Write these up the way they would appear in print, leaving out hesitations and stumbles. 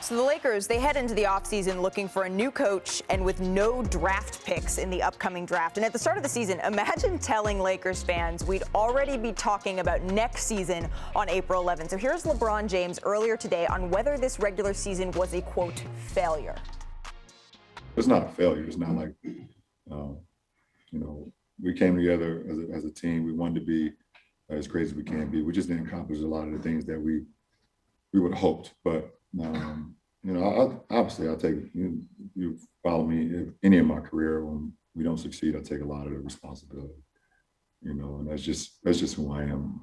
So the Lakers, they head into the offseason looking for a new coach and with no draft picks in the upcoming draft. And at the start of the season, imagine telling Lakers fans we'd already be talking about next season on April 11th. So here's LeBron James earlier today on whether this regular season was a, quote, failure. It's not a failure. It's not like, we came together as a team. We wanted to be as great as we can be. We just didn't accomplish a lot of the things that we would have hoped. But, obviously I'll take, you follow me, any of my career, when we don't succeed, I take a lot of the responsibility, and that's just who I am.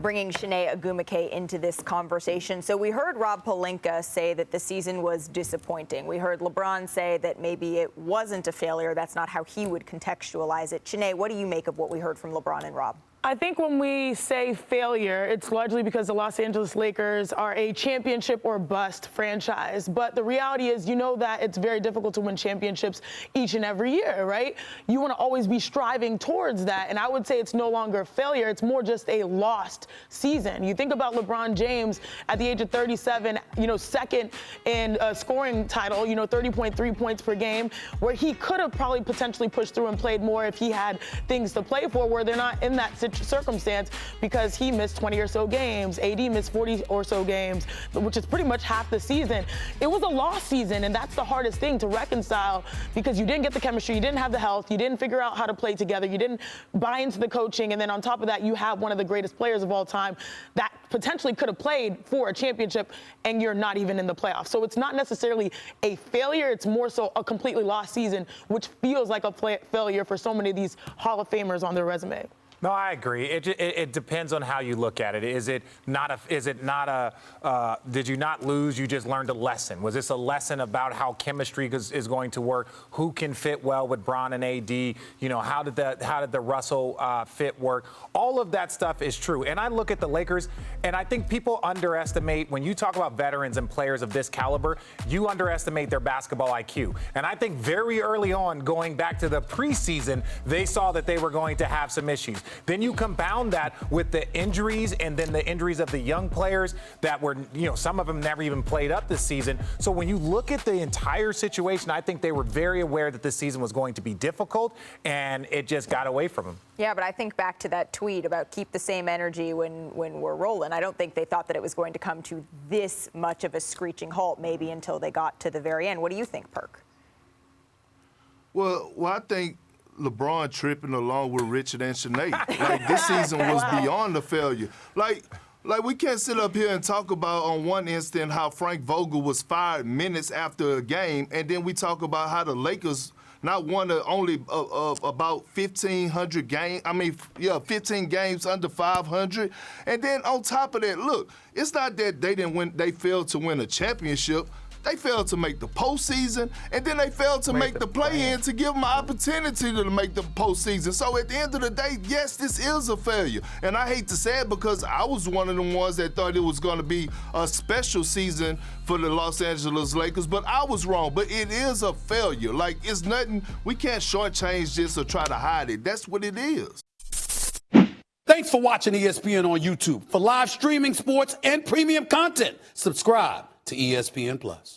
Bringing Chiney Ogwumike into this conversation. So we heard Rob Pelinka say that the season was disappointing. We heard LeBron say that maybe it wasn't a failure. That's not how he would contextualize it. Chiney, what do you make of what we heard from LeBron and Rob? I think when we say failure, it's largely because the Los Angeles Lakers are a championship or bust franchise. But the reality is, that it's very difficult to win championships each and every year, right? You want to always be striving towards that. And I would say it's no longer a failure. It's more just a lost season. You think about LeBron James at the age of 37, second in a scoring title, 30.3 points per game, where he could have probably potentially pushed through and played more if he had things to play for, where they're not in that circumstance because he missed 20 or so games. AD missed 40 or so games, which is pretty much half the season. It was a lost season, and that's the hardest thing to reconcile because you didn't get the chemistry, you didn't have the health, you didn't figure out how to play together, you didn't buy into the coaching, and then on top of that, you have one of the greatest players of all time that potentially could have played for a championship, and you're not even in the playoffs. So it's not necessarily a failure, it's more so a completely lost season, which feels like a failure for so many of these Hall of Famers on their resume. No, I agree. It depends on how you look at it. Did you not lose? You just learned a lesson. Was this a lesson about how chemistry is going to work? Who can fit well with Bron and AD? How did the Russell fit work? All of that stuff is true. And I look at the Lakers, and I think people underestimate, when you talk about veterans and players of this caliber, you underestimate their basketball IQ. And I think very early on, going back to the preseason, they saw that they were going to have some issues. Then you compound that with the injuries and then the injuries of the young players that were, some of them never even played up this season. So when you look at the entire situation, I think they were very aware that this season was going to be difficult, and it just got away from them. Yeah, but I think back to that tweet about keep the same energy when we're rolling. I don't think they thought that it was going to come to this much of a screeching halt, maybe until they got to the very end. What do you think, Perk? Well, I think LeBron tripping along with Richard and Chiney. Like, this season was beyond a failure. Like we can't sit up here and talk about on one instant how Frank Vogel was fired minutes after a game, and then we talk about how the Lakers not won only about 1,500 games. 15 games under 500. And then on top of that, look, it's not that they didn't win. They failed to win a championship. They failed to make the postseason, and then they failed to make the play-in to give them an opportunity to make the postseason. So at the end of the day, yes, this is a failure. And I hate to say it because I was one of the ones that thought it was going to be a special season for the Los Angeles Lakers, but I was wrong. But it is a failure. Like, it's nothing, we can't shortchange this or try to hide it. That's what it is. Thanks for watching ESPN on YouTube. For live streaming, sports, and premium content, subscribe to ESPN+.